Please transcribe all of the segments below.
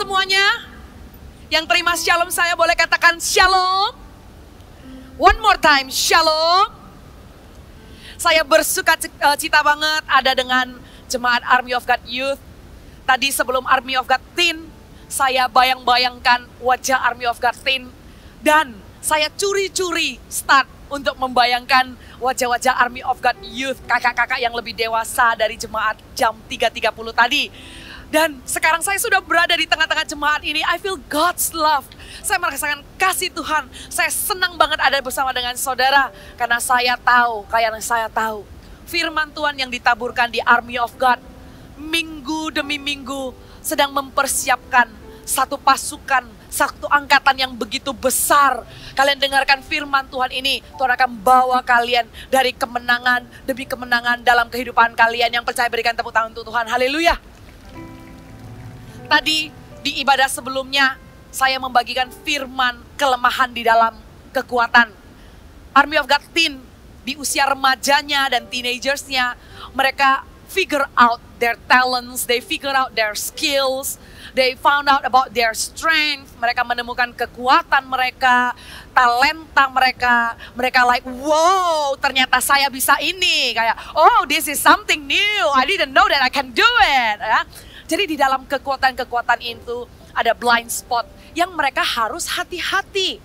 semuanya? Yang terima shalom saya boleh katakan shalom. One more time, shalom. Saya bersuka cita banget ada dengan jemaat Army of God Youth. Tadi sebelum Army of God Teen, saya bayang-bayangkan wajah Army of God Teen. Dan saya curi-curi start untuk membayangkan wajah-wajah Army of God Youth, kakak-kakak yang lebih dewasa dari jemaat jam 3.30 tadi. Dan sekarang saya sudah berada di tengah-tengah jemaat ini. I feel God's love. Saya merasakan kasih Tuhan. Saya senang banget ada bersama dengan saudara. Karena saya tahu, firman Tuhan yang ditaburkan di Army of God minggu demi minggu sedang mempersiapkan satu pasukan, satu angkatan yang begitu besar. Kalian dengarkan firman Tuhan ini, Tuhan akan bawa kalian dari kemenangan demi kemenangan dalam kehidupan kalian. Yang percaya berikan tepuk tangan untuk Tuhan, haleluya. Tadi di ibadah sebelumnya, saya membagikan firman kelemahan di dalam kekuatan. Army of God Teen di usia remajanya dan teenagersnya, mereka figure out their talents, they figure out their skills, they found out about their strength. Mereka menemukan kekuatan mereka, talenta mereka. Mereka like, wow, ternyata saya bisa ini. Kayak, oh, this is something new. I didn't know that I can do it. Ya. Jadi di dalam kekuatan-kekuatan itu ada blind spot yang mereka harus hati-hati.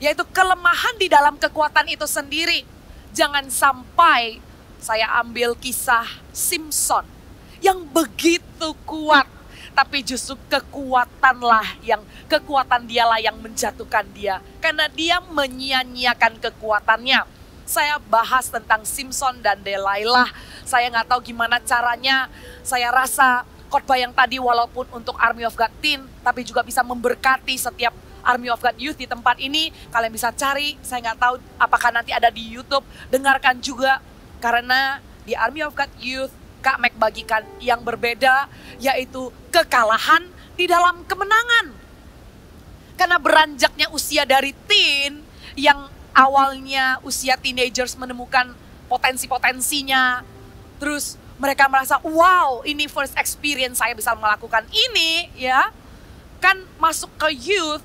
Yaitu kelemahan di dalam kekuatan itu sendiri. Jangan sampai saya ambil kisah Simpson yang begitu kuat. Tapi justru kekuatan dialah yang menjatuhkan dia. Karena dia menyia-nyiakan kekuatannya. Saya bahas tentang Simpson dan Delilah. Saya nggak tahu gimana caranya. Saya rasa khotbah yang tadi walaupun untuk Army of God Teen, tapi juga bisa memberkati setiap Army of God Youth di tempat ini. Kalian bisa cari, saya nggak tahu apakah nanti ada di YouTube. Dengarkan juga, karena di Army of God Youth, Kak Mac bagikan yang berbeda, yaitu kekalahan di dalam kemenangan. Karena beranjaknya usia dari teen, yang awalnya usia teenagers menemukan potensi-potensinya, terus mereka merasa, wow, ini first experience saya bisa melakukan ini, ya. Kan masuk ke youth,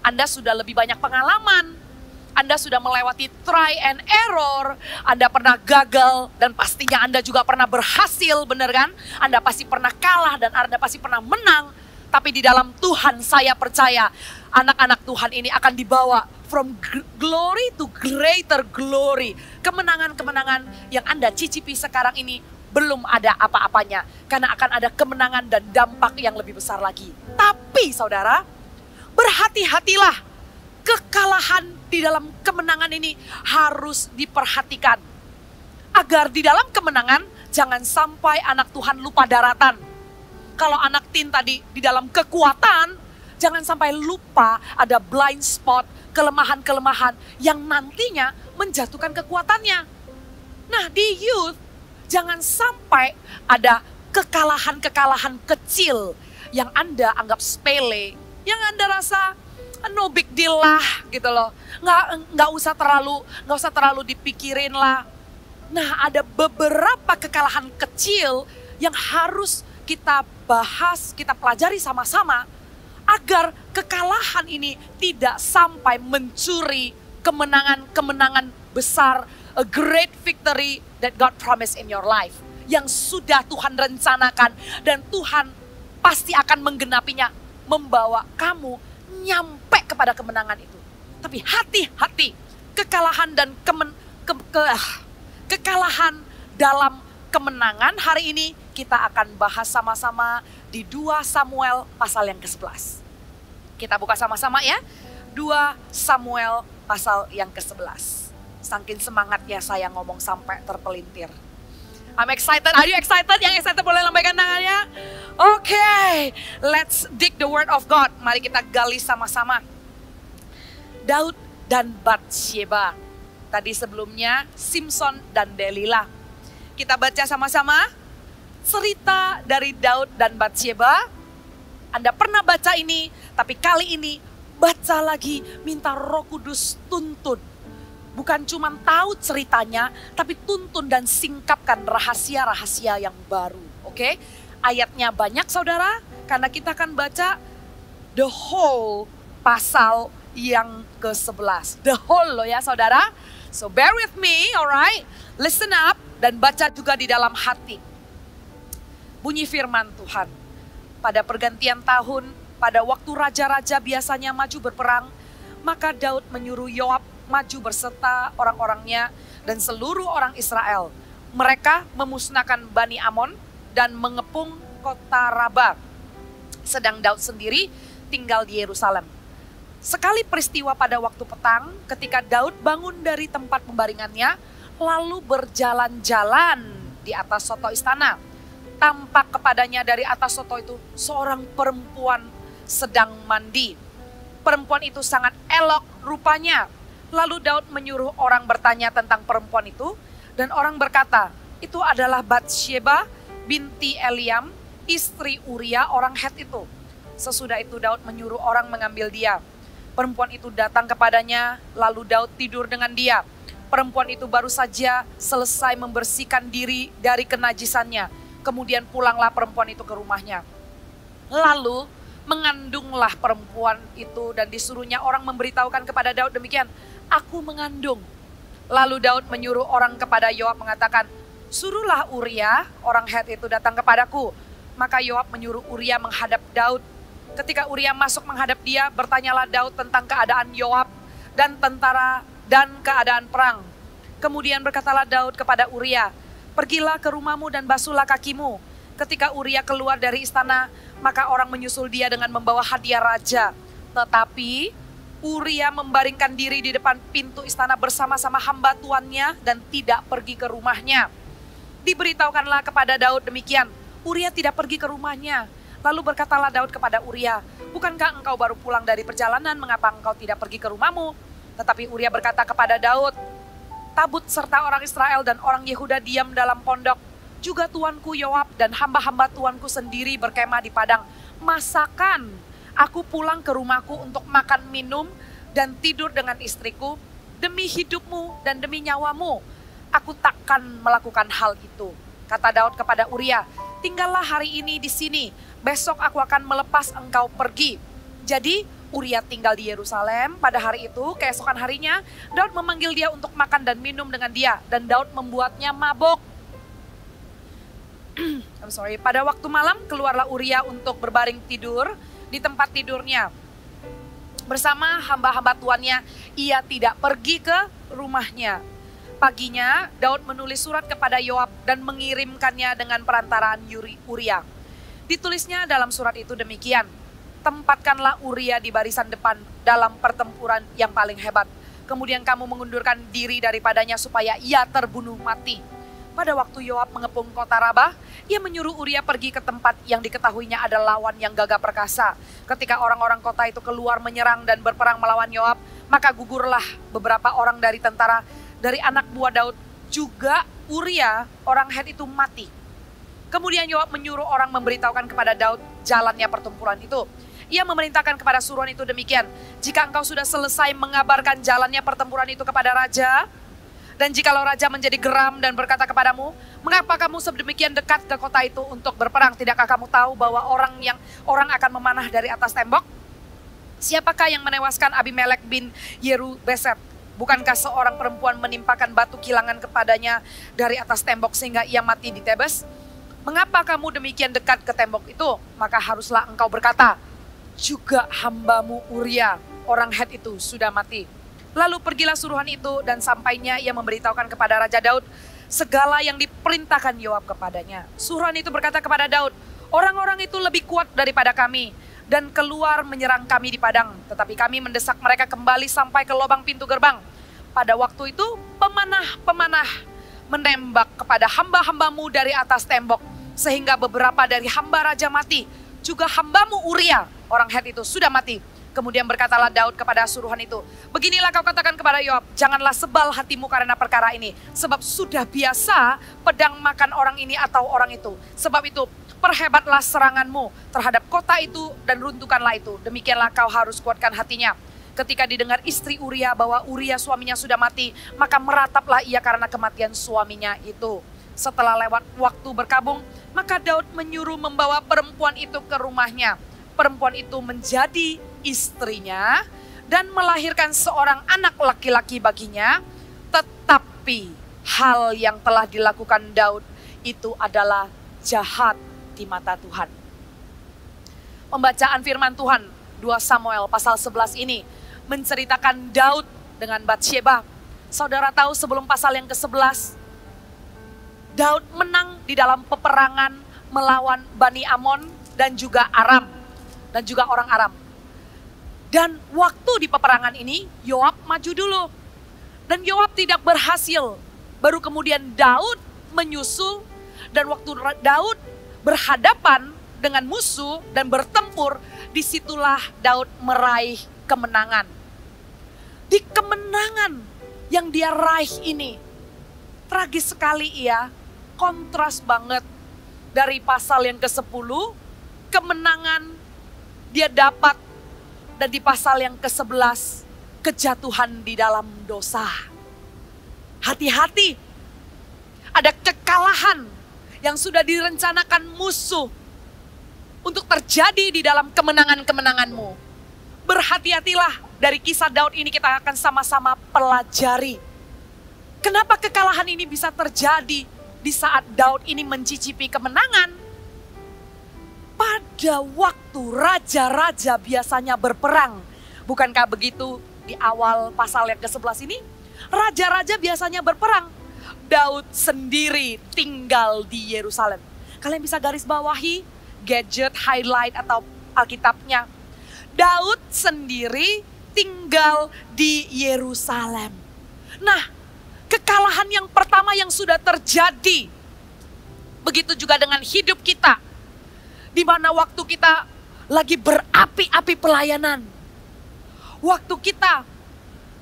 Anda sudah lebih banyak pengalaman. Anda sudah melewati try and error. Anda pernah gagal dan pastinya Anda juga pernah berhasil, benar kan? Anda pasti pernah kalah dan Anda pasti pernah menang. Tapi di dalam Tuhan saya percaya, anak-anak Tuhan ini akan dibawa from glory to greater glory. Kemenangan-kemenangan yang Anda cicipi sekarang ini belum ada apa-apanya. Karena akan ada kemenangan dan dampak yang lebih besar lagi. Tapi saudara, berhati-hatilah. Kekalahan di dalam kemenangan ini harus diperhatikan. Agar di dalam kemenangan jangan sampai anak Tuhan lupa daratan. Kalau anak teen tadi di dalam kekuatan, jangan sampai lupa ada blind spot, kelemahan-kelemahan yang nantinya menjatuhkan kekuatannya. Nah di youth, jangan sampai ada kekalahan-kekalahan kecil yang Anda anggap sepele, yang Anda rasa no big deal lah gitu loh. Nggak usah terlalu dipikirin lah. Nah ada beberapa kekalahan kecil yang harus kita bahas, kita pelajari sama-sama agar kekalahan ini tidak sampai mencuri kemenangan-kemenangan besar, a great victory that God promised in your life. Yang sudah Tuhan rencanakan dan Tuhan pasti akan menggenapinya, membawa kamu nyampe kepada kemenangan itu. Tapi hati-hati, kekalahan dan kekalahan dalam kemenangan hari ini kita akan bahas sama-sama di 2 Samuel pasal yang ke-11. Kita buka sama-sama ya. 2 Samuel pasal yang ke-11. Saking semangatnya saya ngomong sampai terpelintir. I'm excited. Are you excited? Yang excited boleh lambaikan tangannya. Okay, let's dig the word of God. Mari kita gali sama-sama. Daud dan Batsheba. Tadi sebelumnya Simpson dan Delilah. Kita baca sama-sama cerita dari Daud dan Batsheba. Anda pernah baca ini, tapi kali ini baca lagi, minta Roh Kudus tuntun. Bukan cuma tahu ceritanya, tapi tuntun dan singkapkan rahasia-rahasia yang baru. Oke? Ayatnya banyak saudara, Karena kita akan baca the whole pasal yang ke-11. The whole loh ya saudara. So bear with me, alright? Listen up dan baca juga di dalam hati. Bunyi firman Tuhan. Pada pergantian tahun, pada waktu raja-raja biasanya maju berperang, maka Daud menyuruh Yoab maju berserta orang-orangnya dan seluruh orang Israel. Mereka memusnahkan Bani Amon dan mengepung kota Raba. Sedang Daud sendiri tinggal di Yerusalem. Sekali peristiwa pada waktu petang, ketika Daud bangun dari tempat pembaringannya, lalu berjalan-jalan di atas soto istana. Tampak kepadanya dari atas soto itu seorang perempuan sedang mandi. Perempuan itu sangat elok rupanya. Lalu Daud menyuruh orang bertanya tentang perempuan itu, dan orang berkata, itu adalah Batsheba binti Eliam, istri Uria orang Het itu. Sesudah itu Daud menyuruh orang mengambil dia. Perempuan itu datang kepadanya, lalu Daud tidur dengan dia. Perempuan itu baru saja selesai membersihkan diri dari kenajisannya. Kemudian pulanglah perempuan itu ke rumahnya. Lalu mengandunglah perempuan itu dan disuruhnya orang memberitahukan kepada Daud demikian, aku mengandung. Lalu Daud menyuruh orang kepada Yoab mengatakan, suruhlah Uria, orang Het itu datang kepadaku. Maka Yoab menyuruh Uria menghadap Daud. Ketika Uria masuk menghadap dia, bertanyalah Daud tentang keadaan Yoab dan tentara dan keadaan perang. Kemudian berkatalah Daud kepada Uria, pergilah ke rumahmu dan basuhlah kakimu. Ketika Uria keluar dari istana, maka orang menyusul dia dengan membawa hadiah raja. Tetapi Uria membaringkan diri di depan pintu istana bersama-sama hamba tuannya dan tidak pergi ke rumahnya. Diberitahukanlah kepada Daud demikian, Uria tidak pergi ke rumahnya. Lalu berkatalah Daud kepada Uria, bukankah engkau baru pulang dari perjalanan, mengapa engkau tidak pergi ke rumahmu? Tetapi Uria berkata kepada Daud, tabut serta orang Israel dan orang Yehuda diam dalam pondok. Juga tuanku Yoab dan hamba-hamba tuanku sendiri berkemah di padang. Masakan aku pulang ke rumahku untuk makan minum dan tidur dengan istriku, demi hidupmu dan demi nyawamu. Aku takkan melakukan hal itu. Kata Daud kepada Uria, tinggallah hari ini di sini, besok aku akan melepas engkau pergi. Jadi Uria tinggal di Yerusalem. Pada hari itu, keesokan harinya, Daud memanggil dia untuk makan dan minum dengan dia. Dan Daud membuatnya mabok. Pada waktu malam, keluarlah Uria untuk berbaring tidur di tempat tidurnya. Bersama hamba-hamba tuannya, ia tidak pergi ke rumahnya. Paginya, Daud menulis surat kepada Yoab dan mengirimkannya dengan perantaraan Uria. Ditulisnya dalam surat itu demikian, tempatkanlah Uria di barisan depan dalam pertempuran yang paling hebat. Kemudian kamu mengundurkan diri daripadanya supaya ia terbunuh mati. Pada waktu Yoab mengepung kota Rabah, ia menyuruh Uria pergi ke tempat yang diketahuinya ada lawan yang gagah perkasa. Ketika orang-orang kota itu keluar menyerang dan berperang melawan Yoab, maka gugurlah beberapa orang dari tentara, dari anak buah Daud, juga Uria orang Het itu mati. Kemudian Yoab menyuruh orang memberitahukan kepada Daud jalannya pertempuran itu. Ia memerintahkan kepada suruhan itu demikian, jika engkau sudah selesai mengabarkan jalannya pertempuran itu kepada raja, dan jikalau raja menjadi geram dan berkata kepadamu, mengapa kamu sedemikian dekat ke kota itu untuk berperang? Tidakkah kamu tahu bahwa orang akan memanah dari atas tembok? Siapakah yang menewaskan Abimelek bin Yerubeset? Bukankah seorang perempuan menimpakan batu kilangan kepadanya dari atas tembok sehingga ia mati di Tebes? Mengapa kamu demikian dekat ke tembok itu? Maka haruslah engkau berkata, juga hambamu Uria, orang Het itu sudah mati. Lalu pergilah suruhan itu dan sampainya ia memberitahukan kepada Raja Daud segala yang diperintahkan Yoab kepadanya. Suruhan itu berkata kepada Daud, orang-orang itu lebih kuat daripada kami dan keluar menyerang kami di padang. Tetapi kami mendesak mereka kembali sampai ke lubang pintu gerbang. Pada waktu itu pemanah-pemanah menembak kepada hamba-hambamu dari atas tembok, sehingga beberapa dari hamba raja mati. Juga hambamu Uria, orang Het itu sudah mati. Kemudian berkatalah Daud kepada suruhan itu, beginilah kau katakan kepada Yoab, janganlah sebal hatimu karena perkara ini, sebab sudah biasa pedang makan orang ini atau orang itu. Sebab itu perhebatlah seranganmu terhadap kota itu dan runtuhkanlah itu. Demikianlah kau harus kuatkan hatinya. Ketika didengar istri Uria bahwa Uria suaminya sudah mati, maka merataplah ia karena kematian suaminya itu. Setelah lewat waktu berkabung, maka Daud menyuruh membawa perempuan itu ke rumahnya. Perempuan itu menjadi istrinya dan melahirkan seorang anak laki-laki baginya. Tetapi hal yang telah dilakukan Daud itu adalah jahat di mata Tuhan. Pembacaan firman Tuhan 2 Samuel pasal 11 ini menceritakan Daud dengan Batsheba. Saudara tahu sebelum pasal yang ke-11, Daud menang di dalam peperangan melawan Bani Amon dan juga Aram. Dan juga orang Aram. Dan waktu di peperangan ini, Yoab maju dulu. Dan Yoab tidak berhasil. Baru kemudian Daud menyusul. Dan waktu Daud berhadapan dengan musuh dan bertempur, disitulah Daud meraih kemenangan. Di kemenangan yang dia raih ini, tragis sekali ya. Kontras banget dari pasal yang ke-10, kemenangan dia dapat, dan di pasal yang ke-11, kejatuhan di dalam dosa. Hati-hati, ada kekalahan yang sudah direncanakan musuh untuk terjadi di dalam kemenangan-kemenanganmu. Berhati-hatilah, dari kisah Daud ini kita akan sama-sama pelajari. Kenapa kekalahan ini bisa terjadi di saat Daud ini mencicipi kemenangan? Pada waktu raja-raja biasanya berperang. Bukankah begitu di awal pasal yang ke-11 ini? Raja-raja biasanya berperang. Daud sendiri tinggal di Yerusalem. Kalian bisa garis bawahi, gadget, highlight atau Alkitabnya. Daud sendiri tinggal di Yerusalem. Nah, kekalahan yang pertama yang sudah terjadi, begitu juga dengan hidup kita, di mana waktu kita lagi berapi-api pelayanan, waktu kita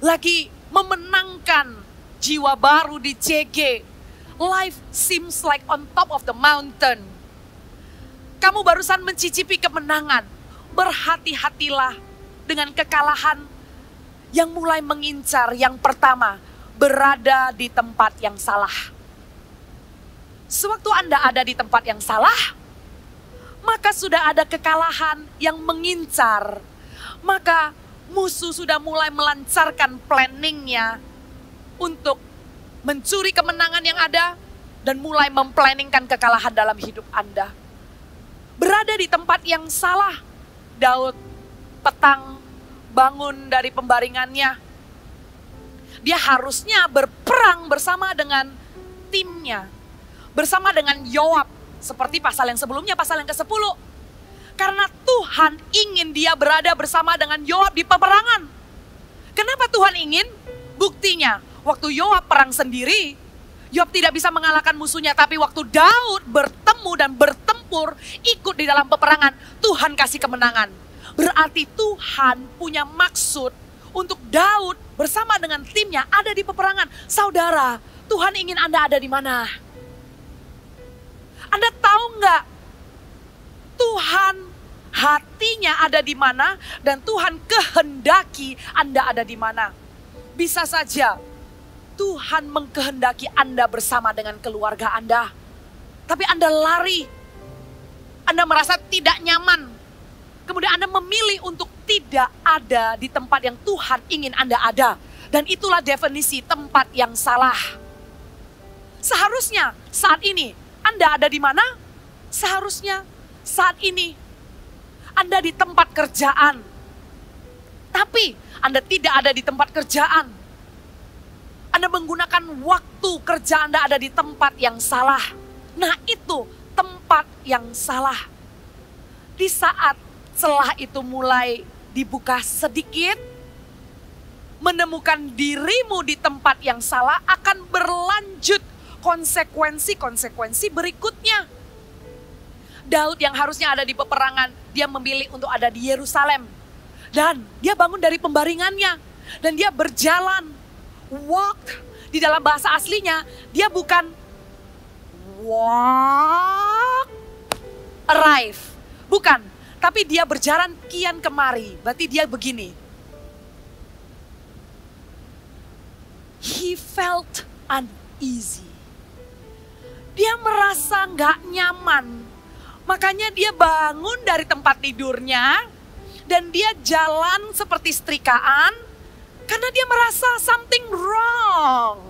lagi memenangkan jiwa baru di CG, life seems like on top of the mountain. Kamu barusan mencicipi kemenangan, berhati-hatilah dengan kekalahan yang mulai mengincar. Yang pertama, berada di tempat yang salah. Sewaktu Anda ada di tempat yang salah, maka sudah ada kekalahan yang mengincar. Maka musuh sudah mulai melancarkan planningnya untuk mencuri kemenangan yang ada dan mulai memplanningkan kekalahan dalam hidup Anda. Berada di tempat yang salah. Daud petang bangun dari pembaringannya. Dia harusnya berperang bersama dengan timnya. Bersama dengan Yoab. Seperti pasal yang sebelumnya, pasal yang ke-10. Karena Tuhan ingin dia berada bersama dengan Yoab di peperangan. Kenapa Tuhan ingin? Buktinya, waktu Yoab perang sendiri, Yoab tidak bisa mengalahkan musuhnya. Tapi waktu Daud bertemu dan bertempur, ikut di dalam peperangan, Tuhan kasih kemenangan. Berarti Tuhan punya maksud untuk Daud bersama dengan timnya ada di peperangan. Saudara, Tuhan ingin Anda ada di mana? Anda tahu nggak? Tuhan hatinya ada di mana dan Tuhan kehendaki Anda ada di mana. Bisa saja Tuhan mengkehendaki Anda bersama dengan keluarga Anda. Tapi Anda lari. Anda merasa tidak nyaman. Kemudian Anda memilih untuk tidak ada di tempat yang Tuhan ingin Anda ada. Dan itulah definisi tempat yang salah. Seharusnya saat ini Anda ada di mana? Seharusnya saat ini Anda di tempat kerjaan. Tapi Anda tidak ada di tempat kerjaan. Anda menggunakan waktu kerja Anda ada di tempat yang salah. Nah, itu tempat yang salah. Di saat celah itu mulai dibuka sedikit, menemukan dirimu di tempat yang salah akan berlanjut konsekuensi-konsekuensi berikutnya. Daud yang harusnya ada di peperangan, dia memilih untuk ada di Yerusalem. Dan dia bangun dari pembaringannya. Dan dia berjalan, walk. Di dalam bahasa aslinya, dia bukan walk, arrive. Bukan. Tapi dia berjalan kian kemari. Berarti dia begini. He felt uneasy. Dia merasa nggak nyaman. Makanya dia bangun dari tempat tidurnya dan dia jalan seperti setrikaan karena dia merasa something wrong.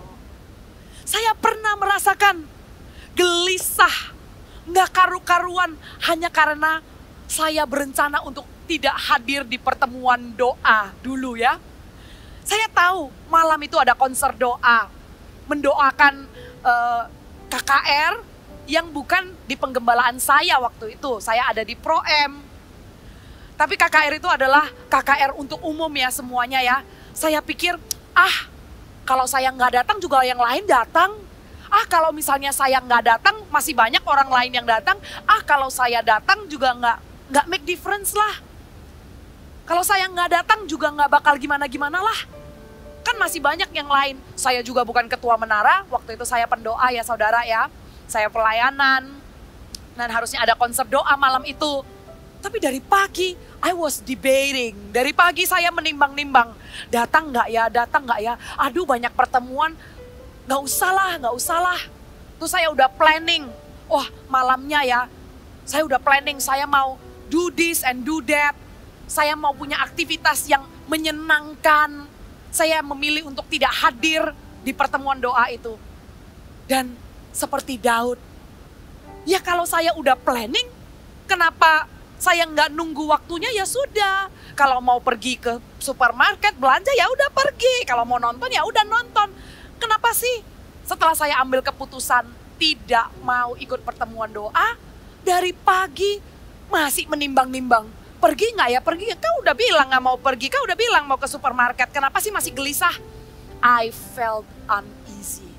Saya pernah merasakan gelisah, nggak karu-karuan hanya karena saya berencana untuk tidak hadir di pertemuan doa dulu ya. Saya tahu malam itu ada konser doa, mendoakan KKR yang bukan di penggembalaan saya waktu itu. Saya ada di Pro-M. Tapi KKR itu adalah KKR untuk umum ya semuanya ya. Saya pikir, kalau saya nggak datang juga yang lain datang. Kalau misalnya saya nggak datang masih banyak orang lain yang datang. Kalau saya datang juga nggak make difference lah. Kalau saya nggak datang juga nggak bakal gimana-gimana lah. Kan masih banyak yang lain. Saya juga bukan ketua menara, waktu itu saya pendoa ya saudara ya. Saya pelayanan, dan harusnya ada konser doa malam itu. Tapi dari pagi, I was debating. Dari pagi saya menimbang-nimbang. Datang nggak ya? Aduh banyak pertemuan, nggak usah lah. Terus saya udah planning, malamnya ya. Saya udah planning, saya mau do this and do that. Saya mau punya aktivitas yang menyenangkan. Saya memilih untuk tidak hadir di pertemuan doa itu. Dan seperti Daud, ya kalau saya udah planning, kenapa saya nggak nunggu waktunya? Ya sudah, kalau mau pergi ke supermarket belanja ya udah pergi, kalau mau nonton ya udah nonton. Kenapa sih setelah saya ambil keputusan tidak mau ikut pertemuan doa, dari pagi masih menimbang-nimbang, pergi nggak ya? Pergi, kau udah bilang nggak mau pergi, kau udah bilang mau ke supermarket, kenapa sih masih gelisah? I felt uneasy.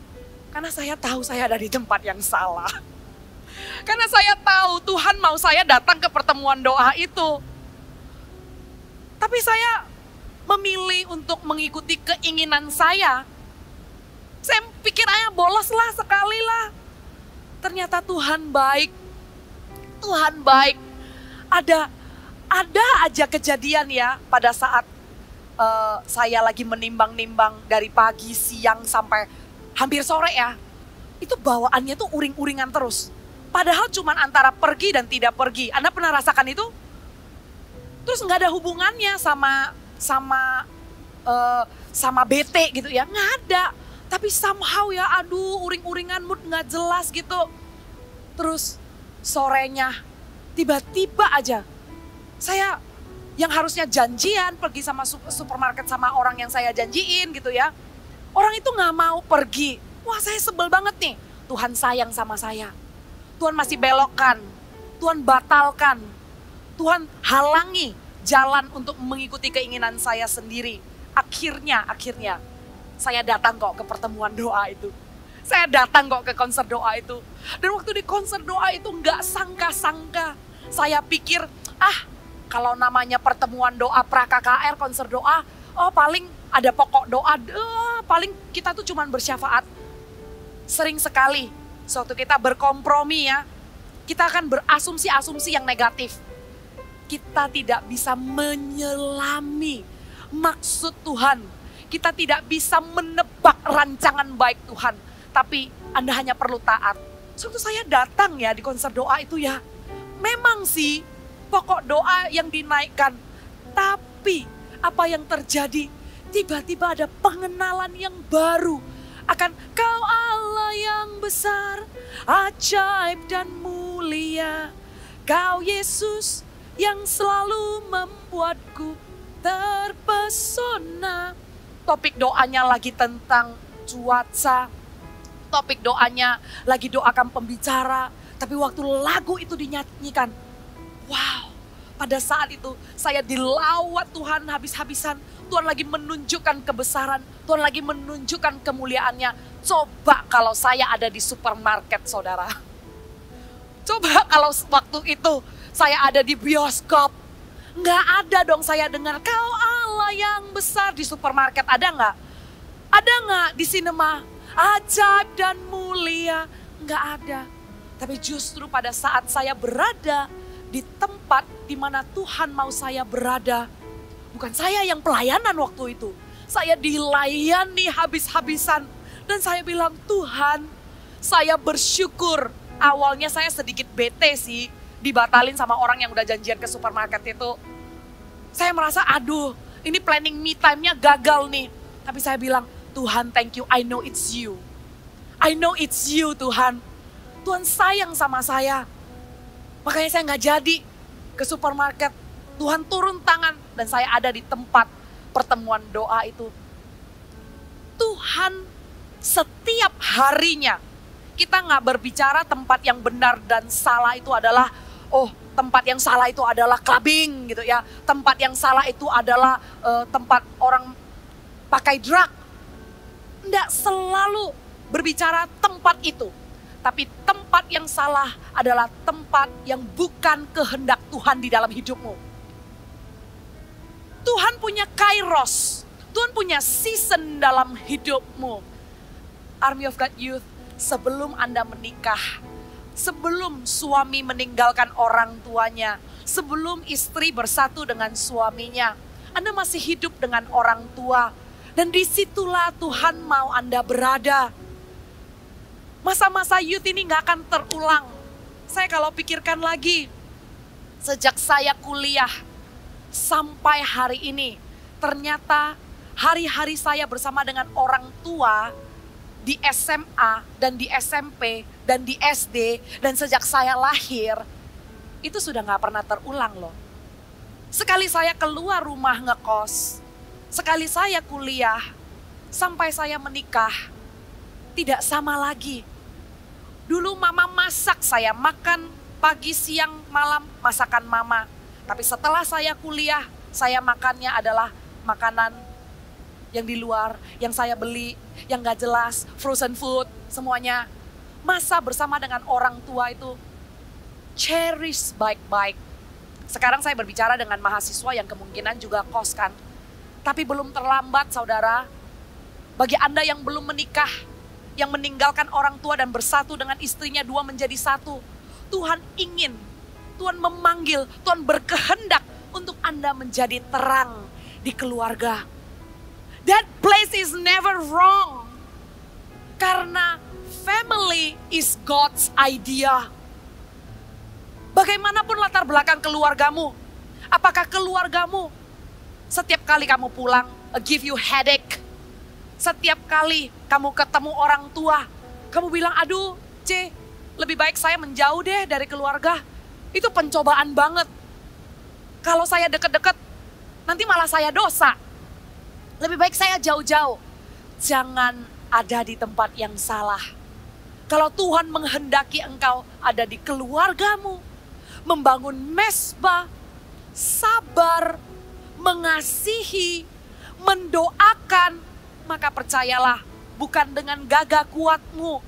Karena saya tahu saya ada di tempat yang salah. Karena saya tahu Tuhan mau saya datang ke pertemuan doa itu. Tapi saya memilih untuk mengikuti keinginan saya. Saya pikir bolos lah sekali lah. Ternyata Tuhan baik. Tuhan baik. Ada aja kejadian ya pada saat saya lagi menimbang-nimbang dari pagi, siang sampai hampir sore ya. Itu bawaannya tuh uring-uringan terus. Padahal cuman antara pergi dan tidak pergi. Anda pernah rasakan itu? Terus nggak ada hubungannya sama bete gitu ya, nggak ada. Tapi somehow ya, aduh uring-uringan, mood nggak jelas gitu. Terus sorenya tiba-tiba aja saya yang harusnya janjian pergi sama supermarket sama orang yang saya janjiin gitu ya. Orang itu nggak mau pergi. Wah, saya sebel banget nih. Tuhan sayang sama saya. Tuhan masih belokkan. Tuhan batalkan. Tuhan halangi jalan untuk mengikuti keinginan saya sendiri. Akhirnya saya datang kok ke pertemuan doa itu. Saya datang kok ke konser doa itu. Dan waktu di konser doa itu nggak sangka-sangka. Saya pikir, kalau namanya pertemuan doa pra-KKR, konser doa, paling ada pokok doa, paling kita tuh cuman bersyafaat. Sering sekali, suatu kita berkompromi ya, kita akan berasumsi-asumsi yang negatif. Kita tidak bisa menyelami maksud Tuhan. Kita tidak bisa menebak rancangan baik Tuhan. Tapi Anda hanya perlu taat. Suatu saya datang ya di konser doa itu ya, memang sih pokok doa yang dinaikkan. Tapi apa yang terjadi? Tiba-tiba ada pengenalan yang baru akan Kau Allah yang besar, ajaib dan mulia. Kau Yesus yang selalu membuatku terpesona. Topik doanya lagi tentang cuaca. Topik doanya lagi doakan pembicara. Tapi waktu lagu itu dinyanyikan, wow, pada saat itu saya dilawat Tuhan habis-habisan. Tuhan lagi menunjukkan kebesaran, Tuhan lagi menunjukkan kemuliaannya. Coba kalau saya ada di supermarket saudara. Coba kalau waktu itu saya ada di bioskop. Nggak ada dong saya dengar Kau Allah yang besar di supermarket. Ada nggak? Ada nggak di sinema? Ajaib dan mulia. Nggak ada. Tapi justru pada saat saya berada di tempat di mana Tuhan mau saya berada, bukan saya yang pelayanan waktu itu. Saya dilayani habis-habisan. Dan saya bilang, Tuhan, Saya bersyukur. Awalnya saya sedikit bete sih, dibatalin sama orang yang udah janjian ke supermarket itu. Saya merasa aduh, ini planning me time-nya gagal nih. Tapi saya bilang, Tuhan thank you, I know it's you. I know it's you Tuhan. Tuhan sayang sama saya. Makanya saya nggak jadi ke supermarket. Tuhan turun tangan dan saya ada di tempat pertemuan doa itu. Tuhan setiap harinya, kita nggak berbicara tempat yang benar dan salah itu adalah, oh tempat yang salah itu adalah clubbing gitu ya. Tempat yang salah itu adalah tempat orang pakai drug. Nggak selalu berbicara tempat itu. Tapi tempat yang salah adalah tempat yang bukan kehendak Tuhan di dalam hidupmu. Tuhan punya kairos. Tuhan punya season dalam hidupmu. Army of God Youth, sebelum Anda menikah, sebelum suami meninggalkan orang tuanya, sebelum istri bersatu dengan suaminya, Anda masih hidup dengan orang tua. Dan disitulah Tuhan mau Anda berada. Masa-masa youth ini gak akan terulang. Saya kalau pikirkan lagi, sejak saya kuliah sampai hari ini, ternyata hari-hari saya bersama dengan orang tua di SMA dan di SMP dan di SD dan sejak saya lahir, itu sudah gak pernah terulang loh. Sekali saya keluar rumah ngekos, sekali saya kuliah, sampai saya menikah, tidak sama lagi. Dulu mama masak, saya makan pagi, siang, malam, masakan mama. Tapi setelah saya kuliah, saya makannya adalah makanan yang di luar, yang saya beli, yang gak jelas, frozen food, semuanya. Masa bersama dengan orang tua itu, cherish baik-baik. Sekarang saya berbicara dengan mahasiswa yang kemungkinan juga kos kan. Tapi belum terlambat saudara, bagi Anda yang belum menikah, yang meninggalkan orang tua dan bersatu dengan istrinya, dua menjadi satu. Tuhan ingin, Tuhan memanggil, Tuhan berkehendak untuk Anda menjadi terang di keluarga. That place is never wrong. Karena family is God's idea. Bagaimanapun latar belakang keluargamu, apakah keluargamu setiap kali kamu pulang give you headache? Setiap kali kamu ketemu orang tua, kamu bilang, aduh C, lebih baik saya menjauh deh dari keluarga. Itu pencobaan banget. Kalau saya deket-deket, nanti malah saya dosa. Lebih baik saya jauh-jauh. Jangan ada di tempat yang salah. Kalau Tuhan menghendaki engkau ada di keluargamu, membangun mesbah, sabar, mengasihi, mendoakan, maka percayalah, bukan dengan gagah kuatmu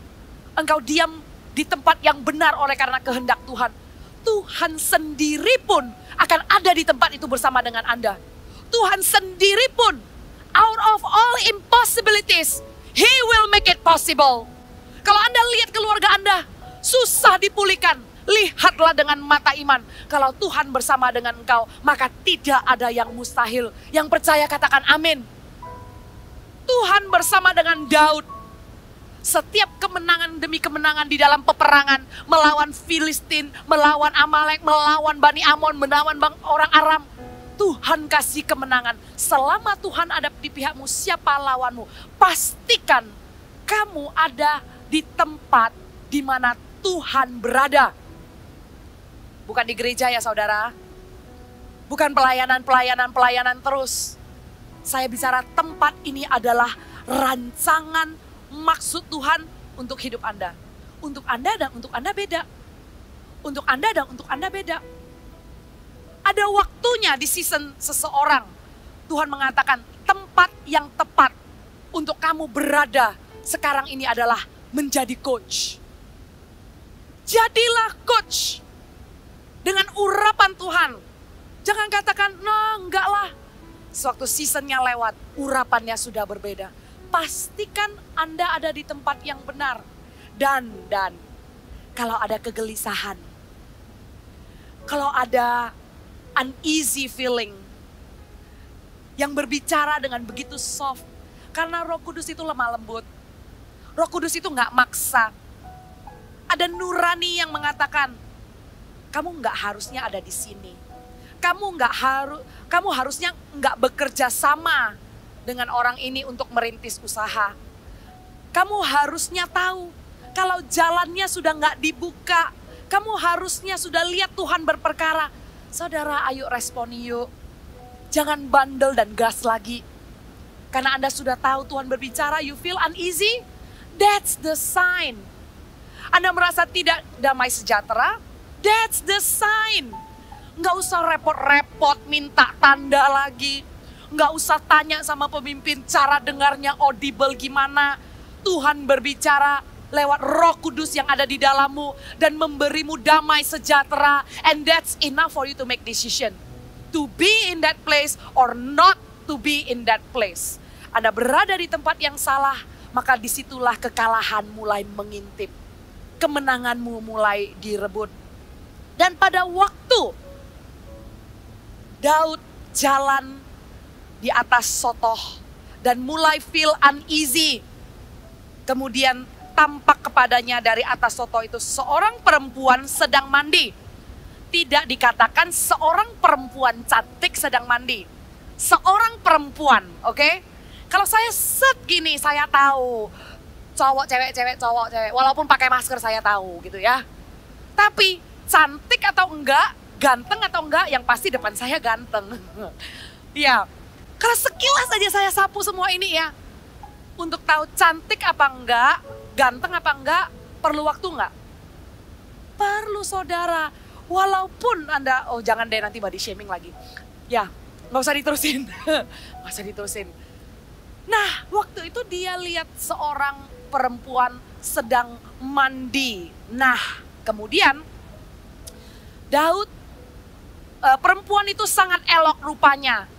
engkau diam di tempat yang benar oleh karena kehendak Tuhan. Tuhan sendiri pun akan ada di tempat itu bersama dengan Anda. Tuhan sendiri pun, out of all impossibilities, He will make it possible. Kalau Anda lihat keluarga Anda susah dipulihkan, lihatlah dengan mata iman. Kalau Tuhan bersama dengan engkau, maka tidak ada yang mustahil. Yang percaya katakan amin. Tuhan bersama dengan Daud. Setiap kemenangan demi kemenangan di dalam peperangan, melawan Filistin, melawan Amalek, melawan Bani Amon, melawan orang Aram, Tuhan kasih kemenangan. Selama Tuhan ada di pihakmu, siapa lawanmu? Pastikan kamu ada di tempat di mana Tuhan berada. Bukan di gereja ya saudara. Bukan pelayanan terus. Saya bicara tempat ini adalah rancangan maksud Tuhan untuk hidup Anda. Untuk Anda dan untuk Anda beda. Untuk Anda dan untuk Anda beda. Ada waktunya di season seseorang. Tuhan mengatakan tempat yang tepat untuk kamu berada sekarang ini adalah menjadi coach. Jadilah coach dengan urapan Tuhan. Jangan katakan, nah enggak lah. Sewaktu seasonnya lewat, urapannya sudah berbeda. Pastikan Anda ada di tempat yang benar. Dan kalau ada kegelisahan, kalau ada uneasy feeling, yang berbicara dengan begitu soft, karena Roh Kudus itu lemah lembut. Roh Kudus itu gak maksa. Ada nurani yang mengatakan, kamu nggak harusnya ada di sini. Kamu harusnya nggak bekerja sama dengan orang ini untuk merintis usaha. Kamu harusnya tahu kalau jalannya sudah nggak dibuka. Kamu harusnya sudah lihat Tuhan berperkara. Saudara, ayo responi yuk. Jangan bandel dan gas lagi. Karena Anda sudah tahu Tuhan berbicara, you feel uneasy? That's the sign. Anda merasa tidak damai sejahtera? That's the sign. Nggak usah repot-repot minta tanda lagi. Nggak usah tanya sama pemimpin cara dengarnya audible gimana. Tuhan berbicara lewat Roh Kudus yang ada di dalammu dan memberimu damai sejahtera. And that's enough for you to make decision. To be in that place or not to be in that place. Anda berada di tempat yang salah, maka disitulah kekalahan mulai mengintip. Kemenanganmu mulai direbut. Dan pada waktu Daud jalan di atas sotoh dan mulai feel uneasy. Kemudian tampak kepadanya dari atas sotoh itu seorang perempuan sedang mandi. Tidak dikatakan seorang perempuan cantik sedang mandi. Seorang perempuan, oke? Kalau saya set gini, saya tahu cowok, cewek, cowok, cewek. Walaupun pakai masker saya tahu gitu ya. Tapi cantik atau enggak, ganteng atau enggak, yang pasti depan saya ganteng. Ya, kalau sekilas aja saya sapu semua ini ya. Untuk tahu cantik apa enggak, ganteng apa enggak, perlu waktu enggak? Perlu saudara. Walaupun Anda, oh jangan deh nanti body shaming lagi. Ya, nggak usah diterusin. Nggak usah diterusin. Nah, waktu itu dia lihat seorang perempuan sedang mandi. Nah, kemudian Daud, perempuan itu sangat elok rupanya.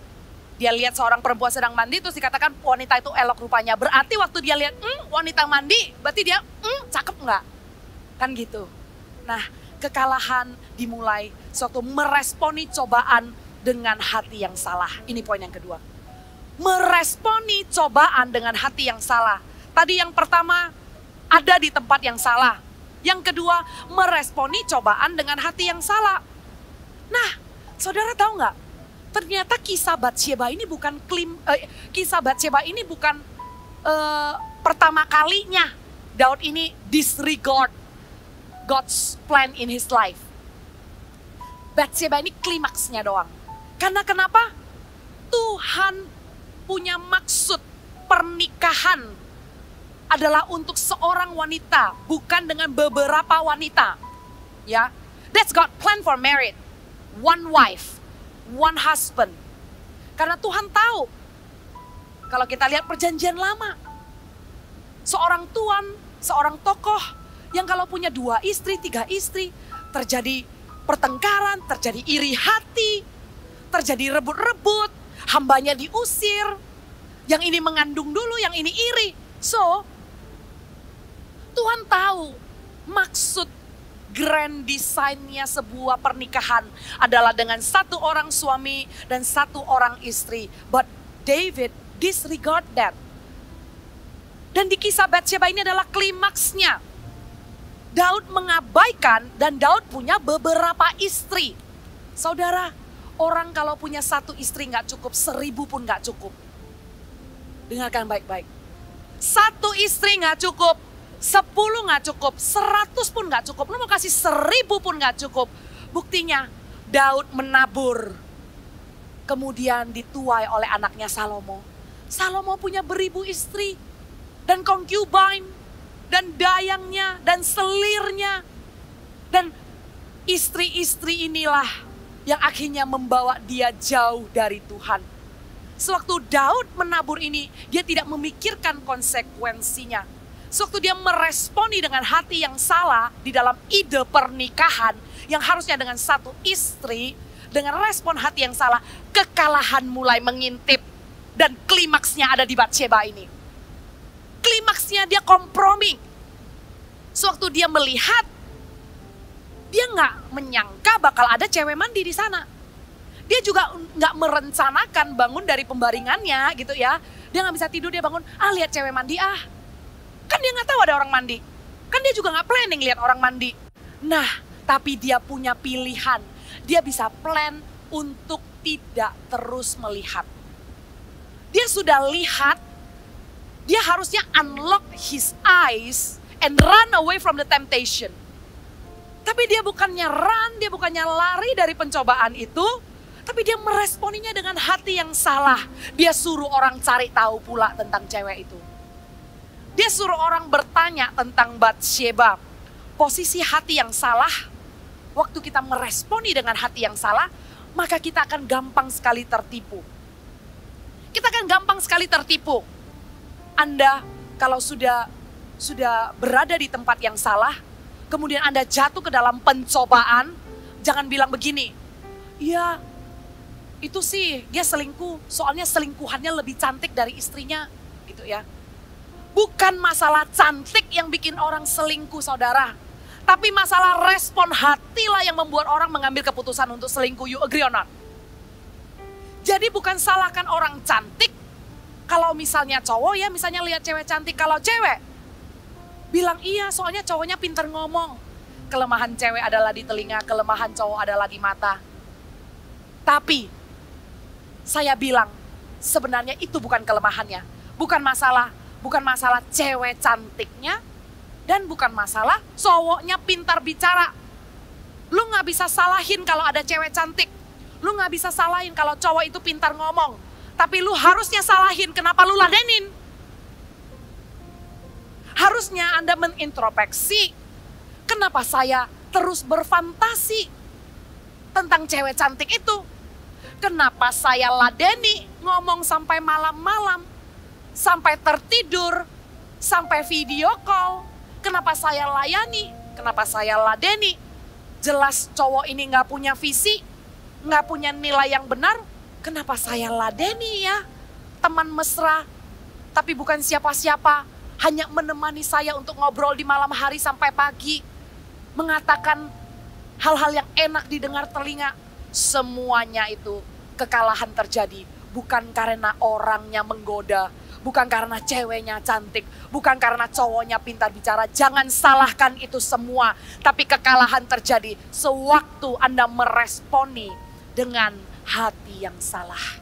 Dia lihat seorang perempuan sedang mandi, terus dikatakan wanita itu elok rupanya. Berarti waktu dia lihat wanita mandi, berarti dia cakep nggak? Kan gitu. Nah, kekalahan dimulai sewaktu meresponi cobaan dengan hati yang salah. Ini poin yang kedua. Meresponi cobaan dengan hati yang salah. Tadi yang pertama, ada di tempat yang salah. Yang kedua, meresponi cobaan dengan hati yang salah. Nah, saudara tahu nggak? Ternyata kisah Batsheba ini bukan pertama kalinya Daud ini disregard God's plan in his life. Batsheba ini klimaksnya doang. Karena kenapa? Tuhan punya maksud pernikahan adalah untuk seorang wanita, bukan dengan beberapa wanita. Ya, that's God plan for marriage. One wife, one husband. Karena Tuhan tahu, kalau kita lihat perjanjian lama, seorang tuan, seorang tokoh yang kalau punya 2 istri, 3 istri, terjadi pertengkaran, terjadi iri hati, terjadi rebut-rebut, hambanya diusir, yang ini mengandung dulu, yang ini iri. So, Tuhan tahu maksud grand design-nya sebuah pernikahan adalah dengan 1 orang suami dan 1 orang istri. But David disregard that. Dan di kisah Batsheba ini adalah klimaksnya. Daud mengabaikan dan Daud punya beberapa istri. Saudara, orang kalau punya 1 istri nggak cukup, 1000 pun nggak cukup. Dengarkan baik-baik. 1 istri nggak cukup, 10 nggak cukup, 100 pun nggak cukup. Lu mau kasih 1000 pun nggak cukup. Buktinya Daud menabur. Kemudian dituai oleh anaknya Salomo. Salomo punya beribu istri dan concubine dan dayangnya dan selirnya. Dan istri-istri inilah yang akhirnya membawa dia jauh dari Tuhan. Sewaktu Daud menabur ini, dia tidak memikirkan konsekuensinya. Sewaktu dia meresponi dengan hati yang salah di dalam ide pernikahan yang harusnya dengan 1 istri, dengan respon hati yang salah, kekalahan mulai mengintip dan klimaksnya ada di Batsheba ini. Klimaksnya dia kompromi. Sewaktu dia melihat, dia nggak menyangka bakal ada cewek mandi di sana. Dia juga nggak merencanakan bangun dari pembaringannya gitu ya. Dia nggak bisa tidur, dia bangun, lihat cewek mandi Kan dia nggak tahu ada orang mandi. Kan dia dia juga nggak planning lihat orang mandi. Nah, tapi dia punya pilihan. Dia bisa plan untuk tidak terus melihat. Dia sudah lihat, dia harusnya unlock his eyes and run away from the temptation. Tapi dia bukannya run, dia bukannya lari dari pencobaan itu, tapi dia meresponinya dengan hati yang salah. Dia suruh orang cari tahu pula tentang cewek itu. Dia suruh orang bertanya tentang Batsheba. Posisi hati yang salah, waktu kita meresponi dengan hati yang salah, maka kita akan gampang sekali tertipu. Kita akan gampang sekali tertipu. Anda kalau sudah berada di tempat yang salah, kemudian Anda jatuh ke dalam pencobaan, jangan bilang begini, ya itu sih dia selingkuh, soalnya selingkuhannya lebih cantik dari istrinya, gitu ya. Bukan masalah cantik yang bikin orang selingkuh, saudara. Tapi masalah respon hatilah yang membuat orang mengambil keputusan untuk selingkuh. You agree or not? Jadi bukan salahkan orang cantik. Kalau misalnya cowok ya, misalnya lihat cewek cantik. Kalau cewek, bilang iya soalnya cowoknya pinter ngomong. Kelemahan cewek adalah di telinga, kelemahan cowok adalah di mata. Tapi, saya bilang sebenarnya itu bukan kelemahannya. Bukan masalah cewek cantiknya. Dan bukan masalah cowoknya pintar bicara. Lu gak bisa salahin kalau ada cewek cantik. Lu gak bisa salahin kalau cowok itu pintar ngomong. Tapi lu harusnya salahin kenapa lu ladenin. Harusnya Anda mengintrospeksi. Kenapa saya terus berfantasi tentang cewek cantik itu. Kenapa saya ladeni ngomong sampai malam-malam. Sampai tertidur. Sampai video call. Kenapa saya layani. Kenapa saya ladeni. Jelas cowok ini gak punya visi. Nggak punya nilai yang benar, kenapa saya ladeni ya? Teman mesra, tapi bukan siapa-siapa, hanya menemani saya untuk ngobrol di malam hari sampai pagi. Mengatakan hal-hal yang enak didengar telinga. Semuanya itu kekalahan terjadi, bukan karena orangnya menggoda, bukan karena ceweknya cantik, bukan karena cowoknya pintar bicara. Jangan salahkan itu semua, tapi kekalahan terjadi sewaktu Anda meresponi dengan hati yang salah.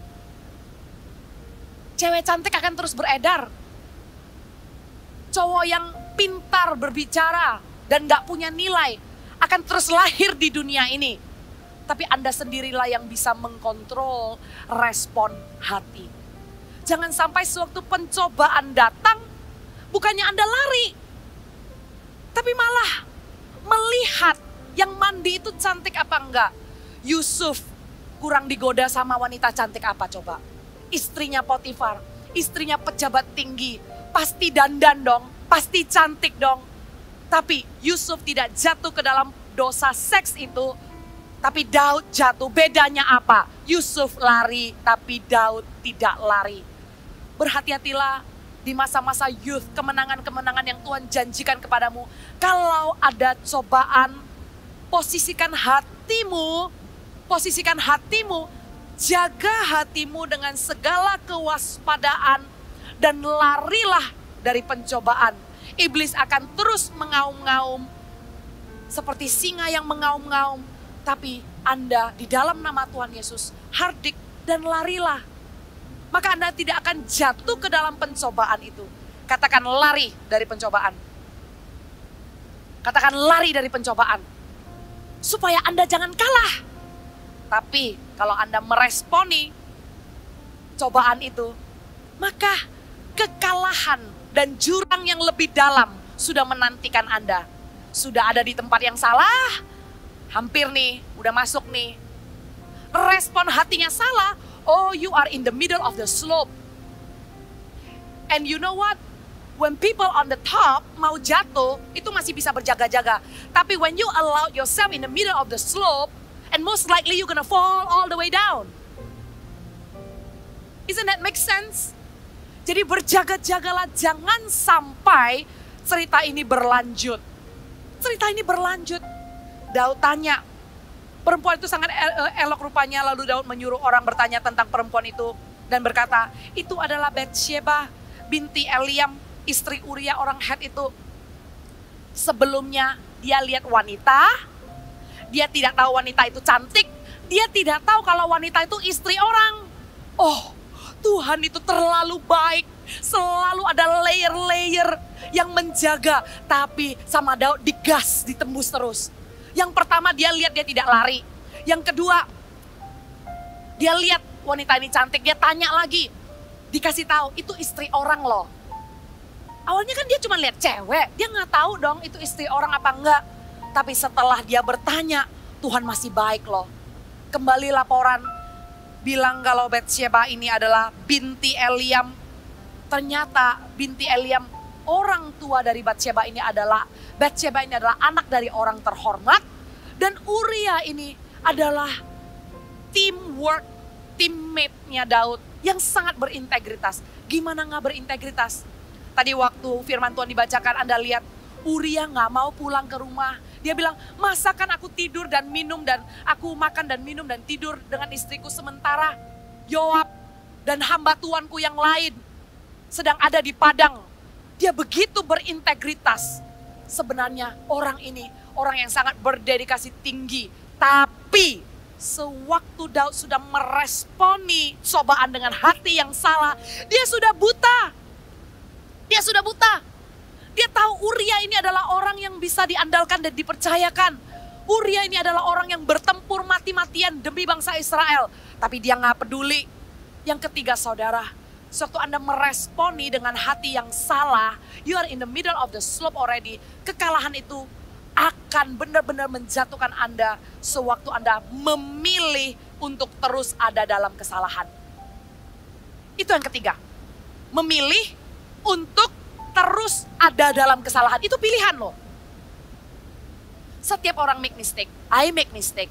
Cewek cantik akan terus beredar. Cowok yang pintar berbicara dan gak punya nilai akan terus lahir di dunia ini. Tapi Anda sendirilah yang bisa mengkontrol respon hati. Jangan sampai sewaktu pencobaan datang, bukannya Anda lari, tapi malah melihat yang mandi itu cantik apa enggak. Yusuf kurang digoda sama wanita cantik apa coba? Istrinya Potifar, istrinya pejabat tinggi, pasti dandan dong, pasti cantik dong. Tapi Yusuf tidak jatuh ke dalam dosa seks itu, tapi Daud jatuh. Bedanya apa? Yusuf lari, tapi Daud tidak lari. Berhati-hatilah di masa-masa youth, kemenangan-kemenangan yang Tuhan janjikan kepadamu. Kalau ada cobaan, posisikan hatimu, jaga hatimu dengan segala kewaspadaan dan larilah dari pencobaan. Iblis akan terus mengaum-ngaum seperti singa yang mengaum-ngaum, tapi Anda di dalam nama Tuhan Yesus hardik dan larilah. Maka Anda tidak akan jatuh ke dalam pencobaan itu. Katakan lari dari pencobaan. Katakan lari dari pencobaan. Supaya Anda jangan kalah. Tapi kalau Anda meresponi cobaan itu, maka kekalahan dan jurang yang lebih dalam sudah menantikan Anda. Sudah ada di tempat yang salah, hampir nih, udah masuk nih. Respon hatinya salah, oh you are in the middle of the slope. And you know what? When people on the top mau jatuh, itu masih bisa berjaga-jaga. Tapi when you allow yourself in the middle of the slope, and most likely you're gonna fall all the way down. Isn't that make sense? Jadi berjaga-jagalah, jangan sampai cerita ini berlanjut. Cerita ini berlanjut. Daud tanya, perempuan itu sangat elok rupanya, lalu Daud menyuruh orang bertanya tentang perempuan itu dan berkata, itu adalah Batsheba binti Eliam, istri Uria orang Het itu. Sebelumnya dia lihat wanita, dia tidak tahu wanita itu cantik, dia tidak tahu kalau wanita itu istri orang. Oh, Tuhan itu terlalu baik, selalu ada layer-layer yang menjaga. Tapi sama Daud digas, ditembus terus. Yang pertama dia lihat dia tidak lari. Yang kedua, dia lihat wanita ini cantik, dia tanya lagi. Dikasih tahu, itu istri orang loh. Awalnya kan dia cuma lihat cewek, dia nggak tahu dong itu istri orang apa enggak. Tapi setelah dia bertanya, Tuhan masih baik loh. Kembali laporan, bilang kalau Batsheba ini adalah binti Eliam. Ternyata binti Eliam, orang tua dari Batsheba ini adalah anak dari orang terhormat. Dan Uria ini adalah teammate-nya Daud yang sangat berintegritas. Gimana nggak berintegritas? Tadi waktu firman Tuhan dibacakan, Anda lihat Uria nggak mau pulang ke rumah. Dia bilang, masa kan aku tidur dan minum dan aku makan dan minum dan tidur dengan istriku, sementara Yoab dan hamba Tuanku yang lain sedang ada di padang. Dia begitu berintegritas. Sebenarnya orang ini orang yang sangat berdedikasi tinggi. Tapi sewaktu Daud sudah meresponi cobaan dengan hati yang salah, dia sudah buta. Dia sudah buta. Dia tahu Uria ini adalah orang yang bisa diandalkan dan dipercayakan. Uria ini adalah orang yang bertempur mati-matian demi bangsa Israel. Tapi dia gak peduli. Yang ketiga saudara, sewaktu Anda meresponi dengan hati yang salah, you are in the middle of the slope already. Kekalahan itu akan benar-benar menjatuhkan Anda sewaktu Anda memilih untuk terus ada dalam kesalahan. Itu yang ketiga. Memilih untuk terus ada dalam kesalahan. Itu pilihan loh. Setiap orang make mistake. I make mistake.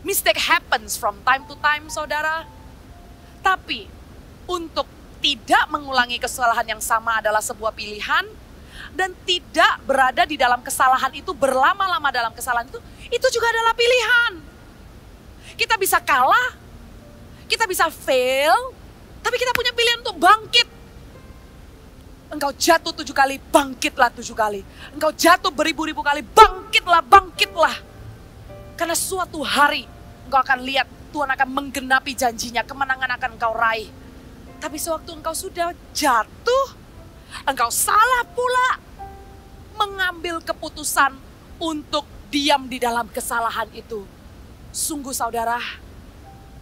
Mistake happens from time to time, saudara. Tapi untuk tidak mengulangi kesalahan yang sama adalah sebuah pilihan. Dan tidak berada di dalam kesalahan itu, berlama-lama dalam kesalahan itu juga adalah pilihan. Kita bisa kalah, kita bisa fail, tapi kita punya pilihan untuk bangkit. Engkau jatuh 7 kali, bangkitlah 7 kali. Engkau jatuh beribu-ribu kali, bangkitlah, bangkitlah. Karena suatu hari engkau akan lihat Tuhan akan menggenapi janjinya, kemenangan akan engkau raih. Tapi sewaktu engkau sudah jatuh, engkau salah pula mengambil keputusan untuk diam di dalam kesalahan itu. Sungguh saudara,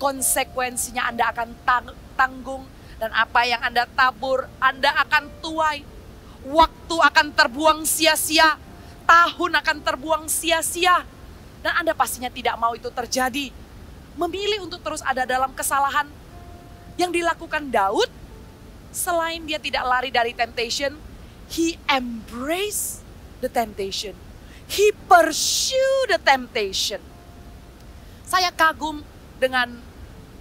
konsekuensinya Anda akan tanggung. Dan apa yang Anda tabur, Anda akan tuai. Waktu akan terbuang sia-sia. Tahun akan terbuang sia-sia. Dan Anda pastinya tidak mau itu terjadi. Memilih untuk terus ada dalam kesalahan. Yang dilakukan Daud, selain dia tidak lari dari temptation, he embrace the temptation. He pursue the temptation. Saya kagum dengan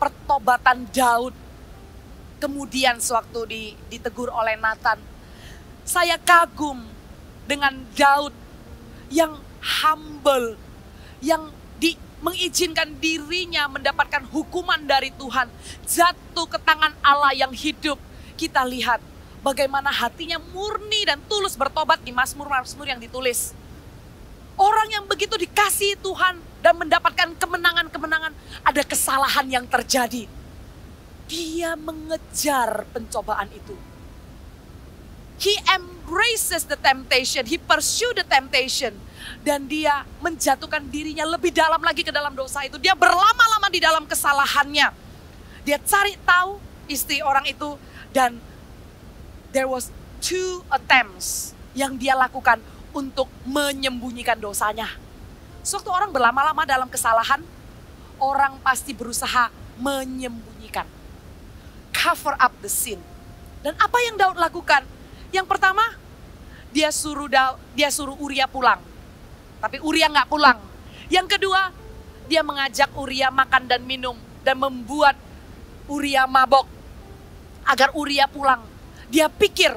pertobatan Daud. Kemudian sewaktu ditegur oleh Nathan, saya kagum dengan Daud yang humble, yang mengizinkan dirinya mendapatkan hukuman dari Tuhan, jatuh ke tangan Allah yang hidup. Kita lihat bagaimana hatinya murni dan tulus bertobat di Mazmur-Mazmur yang ditulis. Orang yang begitu dikasihi Tuhan dan mendapatkan kemenangan-kemenangan, ada kesalahan yang terjadi. Dia mengejar pencobaan itu. He embraces the temptation, he pursue the temptation. Dan dia menjatuhkan dirinya lebih dalam lagi ke dalam dosa itu. Dia berlama-lama di dalam kesalahannya. Dia cari tahu istri orang itu. Dan there was 2 attempts yang dia lakukan untuk menyembunyikan dosanya. Suatu orang berlama-lama dalam kesalahan, orang pasti berusaha menyembunyikan. Cover up the sin. Dan apa yang Daud lakukan? Yang pertama, dia suruh Uria pulang. Tapi Uria nggak pulang. Yang kedua, dia mengajak Uria makan dan minum. Dan membuat Uria mabok. Agar Uria pulang. Dia pikir,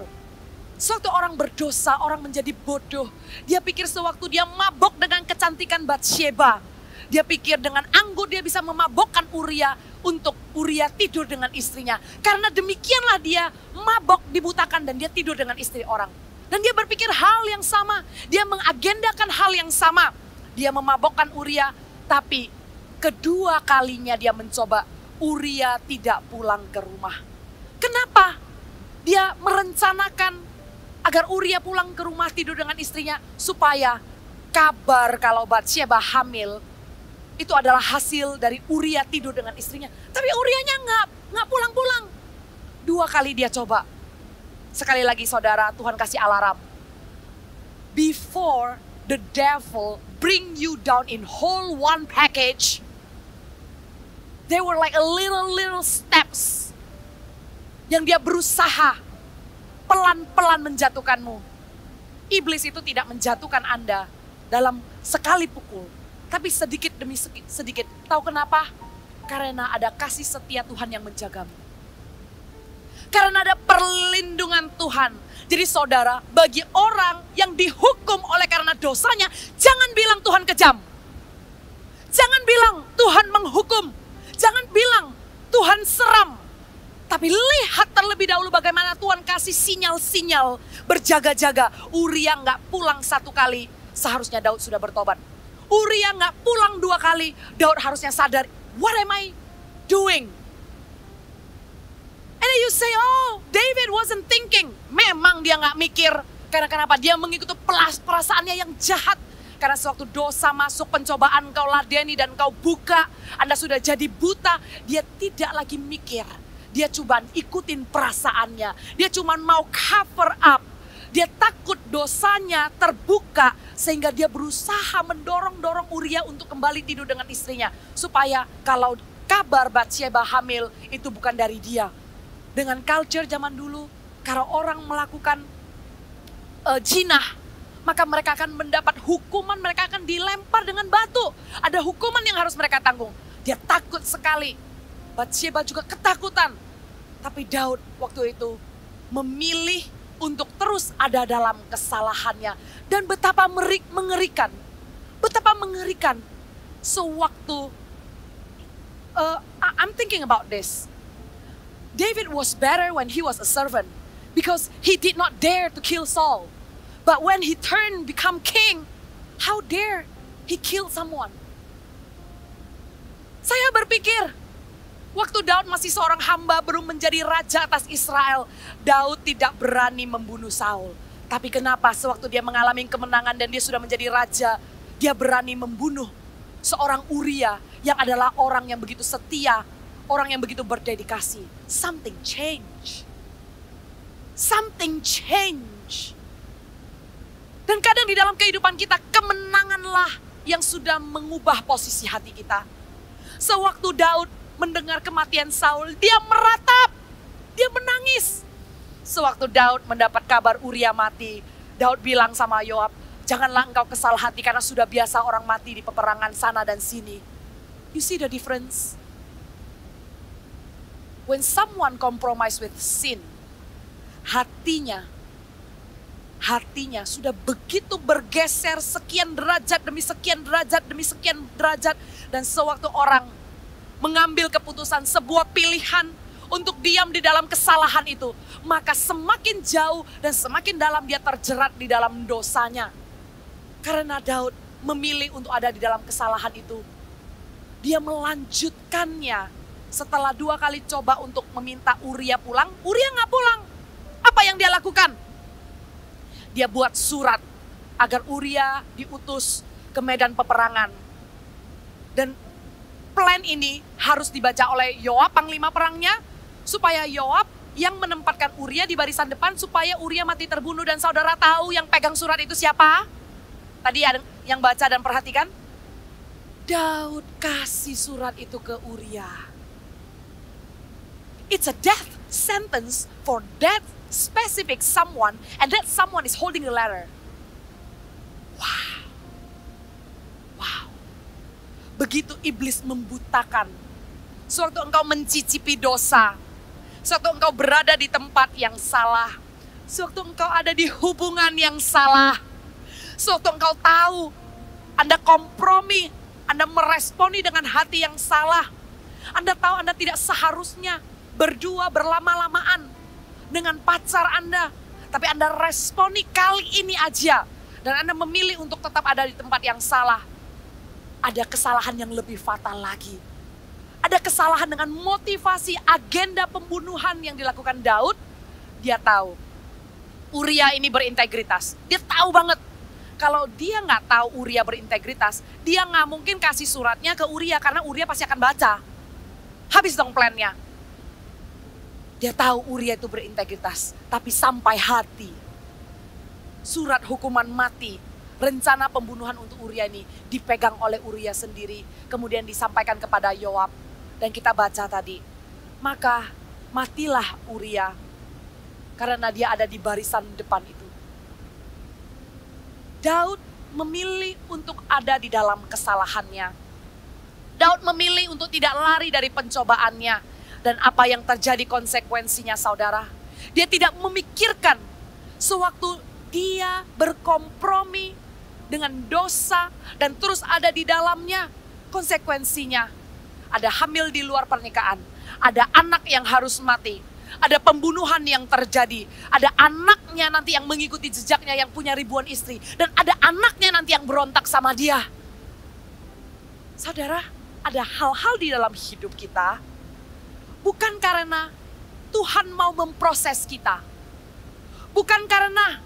suatu orang berdosa, orang menjadi bodoh. Dia pikir sewaktu dia mabok dengan kecantikan Batsheba. Dia pikir dengan anggur dia bisa memabokkan Uria untuk Uria tidur dengan istrinya. Karena demikianlah dia mabok, dibutakan dan dia tidur dengan istri orang. Dan dia berpikir hal yang sama. Dia mengagendakan hal yang sama. Dia memabokkan Uria, tapi kedua kalinya dia mencoba, Uria tidak pulang ke rumah. Kenapa? Dia merencanakan agar Uria pulang ke rumah tidur dengan istrinya, supaya kabar kalau Batsyeba hamil itu adalah hasil dari Uria tidur dengan istrinya. Tapi Urianya nggak pulang-pulang. 2 kali dia coba. Sekali lagi saudara, Tuhan kasih alarm. Before the devil bring you down in whole one package, they were like a little steps yang dia berusaha pelan-pelan menjatuhkanmu. Iblis itu tidak menjatuhkan Anda dalam sekali pukul, tapi sedikit demi sedikit. Tahu kenapa? Karena ada kasih setia Tuhan yang menjagamu. Karena ada perlindungan Tuhan. Jadi saudara, bagi orang yang dihukum oleh karena dosanya, jangan bilang Tuhan kejam. Jangan bilang Tuhan menghukum. Jangan bilang Tuhan seram. Tapi lihat terlebih dahulu bagaimana Tuhan kasih sinyal-sinyal berjaga-jaga. Uria nggak pulang 1 kali, seharusnya Daud sudah bertobat. Uria nggak pulang 2 kali, Daud harusnya sadar, what am I doing? And then you say, oh, David wasn't thinking. Memang dia nggak mikir. Karena kenapa? Dia mengikuti perasaannya yang jahat. Karena sewaktu dosa masuk, pencobaan kau ladeni dan kau buka, Anda sudah jadi buta. Dia tidak lagi mikir. Dia cuma ikutin perasaannya. Dia cuma mau cover up. Dia takut dosanya terbuka. Sehingga dia berusaha mendorong-dorong Uria untuk kembali tidur dengan istrinya. Supaya kalau kabar Batsyeba hamil itu bukan dari dia. Dengan culture zaman dulu, kalau orang melakukan jinah, maka mereka akan mendapat hukuman, mereka akan dilempar dengan batu. Ada hukuman yang harus mereka tanggung. Dia takut sekali. Batsyeba juga ketakutan. Tapi Daud waktu itu memilih untuk terus ada dalam kesalahannya. Dan betapa mengerikan. Betapa mengerikan. Sewaktu, I'm thinking about this. David was better when he was a servant because he did not dare to kill Saul. But when he turned become king, how dare he kill someone? Saya berpikir, waktu Daud masih seorang hamba belum menjadi raja atas Israel, Daud tidak berani membunuh Saul. Tapi kenapa sewaktu dia mengalami kemenangan dan dia sudah menjadi raja, dia berani membunuh seorang Uria yang adalah orang yang begitu setia, orang yang begitu berdedikasi. Something change. Something change. Dan kadang di dalam kehidupan kita, kemenanganlah yang sudah mengubah posisi hati kita. Sewaktu Daud mendengar kematian Saul, dia meratap. Dia menangis. Sewaktu Daud mendapat kabar Uria mati, Daud bilang sama Yoab, janganlah engkau kesal hati karena sudah biasa orang mati di peperangan sana dan sini. You see the difference? When someone compromise with sin, hatinya sudah begitu bergeser sekian derajat demi sekian derajat demi sekian derajat. Dan sewaktu orang mengambil keputusan sebuah pilihan untuk diam di dalam kesalahan itu, maka semakin jauh dan semakin dalam dia terjerat di dalam dosanya. Karena Daud memilih untuk ada di dalam kesalahan itu, dia melanjutkannya. Setelah 2 kali coba untuk meminta Uria pulang, Uria nggak pulang. Apa yang dia lakukan? Dia buat surat agar Uria diutus ke medan peperangan. Dan plan ini harus dibaca oleh Yoab, panglima perangnya, supaya Yoab yang menempatkan Uria di barisan depan supaya Uria mati terbunuh. Dan saudara tahu yang pegang surat itu siapa? Tadi ada yang baca dan perhatikan. Daud kasih surat itu ke Uria. It's a death sentence for that specific someone, and that someone is holding the letter. Wow. Wow. Begitu iblis membutakan. Sewaktu engkau mencicipi dosa, sewaktu engkau berada di tempat yang salah, sewaktu engkau ada di hubungan yang salah, sewaktu engkau tahu Anda kompromi, Anda meresponi dengan hati yang salah, Anda tahu Anda tidak seharusnya berdua berlama-lamaan dengan pacar Anda. Tapi Anda responi kali ini aja. Dan Anda memilih untuk tetap ada di tempat yang salah. Ada kesalahan yang lebih fatal lagi. Ada kesalahan dengan motivasi agenda pembunuhan yang dilakukan Daud. Dia tahu Uria ini berintegritas. Dia tahu banget. Kalau dia nggak tahu Uria berintegritas, dia nggak mungkin kasih suratnya ke Uria karena Uria pasti akan baca. Habis dong plannya. Dia tahu Uria itu berintegritas, tapi sampai hati. Surat hukuman mati, rencana pembunuhan untuk Uria ini dipegang oleh Uria sendiri, kemudian disampaikan kepada Yoab. Dan kita baca tadi, maka matilah Uria karena dia ada di barisan depan itu. Daud memilih untuk ada di dalam kesalahannya. Daud memilih untuk tidak lari dari pencobaannya. Dan apa yang terjadi konsekuensinya, saudara? Dia tidak memikirkan sewaktu dia berkompromi dengan dosa dan terus ada di dalamnya, konsekuensinya. Ada hamil di luar pernikahan, ada anak yang harus mati. Ada pembunuhan yang terjadi. Ada anaknya nanti yang mengikuti jejaknya yang punya ribuan istri. Dan ada anaknya nanti yang berontak sama dia. Saudara, ada hal-hal di dalam hidup kita. Bukan karena Tuhan mau memproses kita. Bukan karena,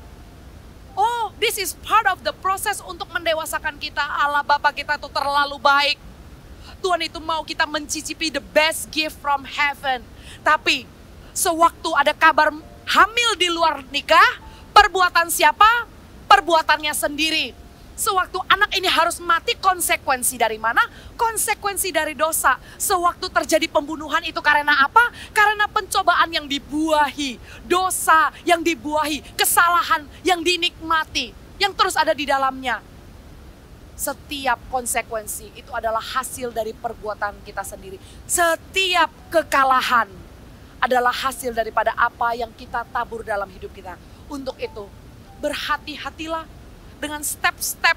oh this is part of the process untuk mendewasakan kita. Allah Bapa kita itu terlalu baik. Tuhan itu mau kita mencicipi the best gift from heaven. Tapi sewaktu ada kabar hamil di luar nikah, perbuatan siapa? Perbuatannya sendiri. Sewaktu anak ini harus mati, konsekuensi dari mana? Konsekuensi dari dosa. Sewaktu terjadi pembunuhan itu karena apa? Karena pencobaan yang dibuahi, dosa yang dibuahi, kesalahan yang dinikmati, yang terus ada di dalamnya. Setiap konsekuensi itu adalah hasil dari perbuatan kita sendiri. Setiap kekalahan adalah hasil daripada apa yang kita tabur dalam hidup kita. Untuk itu, berhati-hatilah dengan step-step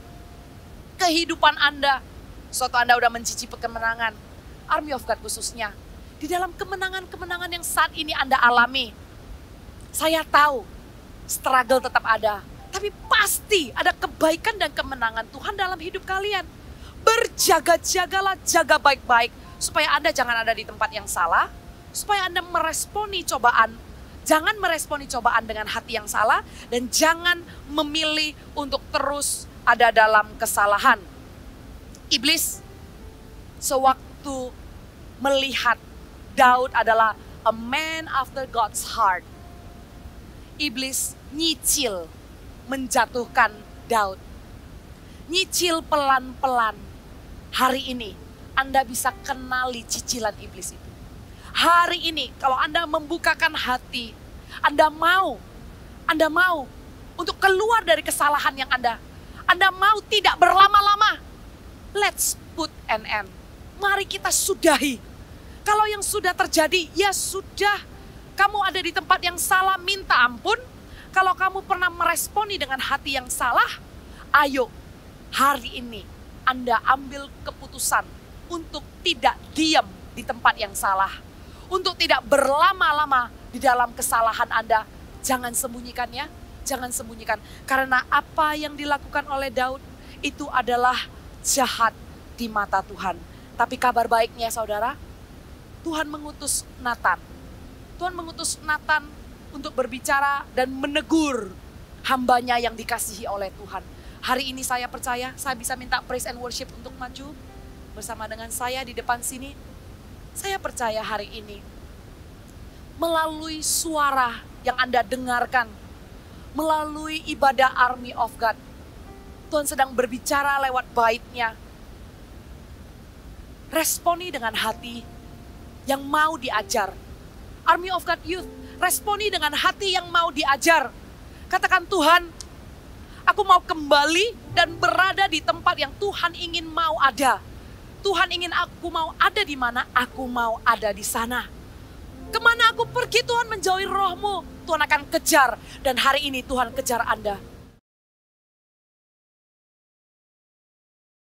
kehidupan Anda. Suatu Anda udah mencicipi kemenangan, Army of God khususnya. Di dalam kemenangan-kemenangan yang saat ini Anda alami, saya tahu struggle tetap ada. Tapi pasti ada kebaikan dan kemenangan Tuhan dalam hidup kalian. Berjaga-jagalah, jaga baik-baik. Supaya Anda jangan ada di tempat yang salah. Supaya Anda meresponi cobaan. Jangan meresponi cobaan dengan hati yang salah. Dan jangan memilih untuk terus ada dalam kesalahan. Iblis sewaktu melihat Daud adalah a man after God's heart. Iblis nyicil menjatuhkan Daud. Nyicil pelan-pelan. Hari ini Anda bisa kenali cicilan iblis itu. Hari ini kalau Anda membukakan hati, Anda mau untuk keluar dari kesalahan yang Anda mau tidak berlama-lama. Let's put an end. Mari kita sudahi. Kalau yang sudah terjadi, ya sudah. Kamu ada di tempat yang salah, minta ampun. Kalau kamu pernah meresponi dengan hati yang salah, ayo hari ini Anda ambil keputusan untuk tidak diam di tempat yang salah. Untuk tidak berlama-lama di dalam kesalahan Anda. Jangan sembunyikan ya, jangan sembunyikan. Karena apa yang dilakukan oleh Daud itu adalah jahat di mata Tuhan. Tapi kabar baiknya saudara, Tuhan mengutus Nathan. Tuhan mengutus Nathan untuk berbicara dan menegur hambanya yang dikasihi oleh Tuhan. Hari ini saya percaya, saya bisa minta praise and worship untuk maju bersama dengan saya di depan sini. Saya percaya hari ini, melalui suara yang Anda dengarkan, melalui ibadah Army of God, Tuhan sedang berbicara lewat bait-Nya. Responi dengan hati yang mau diajar. Army of God Youth, responi dengan hati yang mau diajar. Katakan, Tuhan, aku mau kembali dan berada di tempat yang Tuhan ingin mau ada. Tuhan ingin aku mau ada di mana, aku mau ada di sana. Kemana aku pergi Tuhan menjauhi roh-Mu, Tuhan akan kejar. Dan hari ini Tuhan kejar Anda.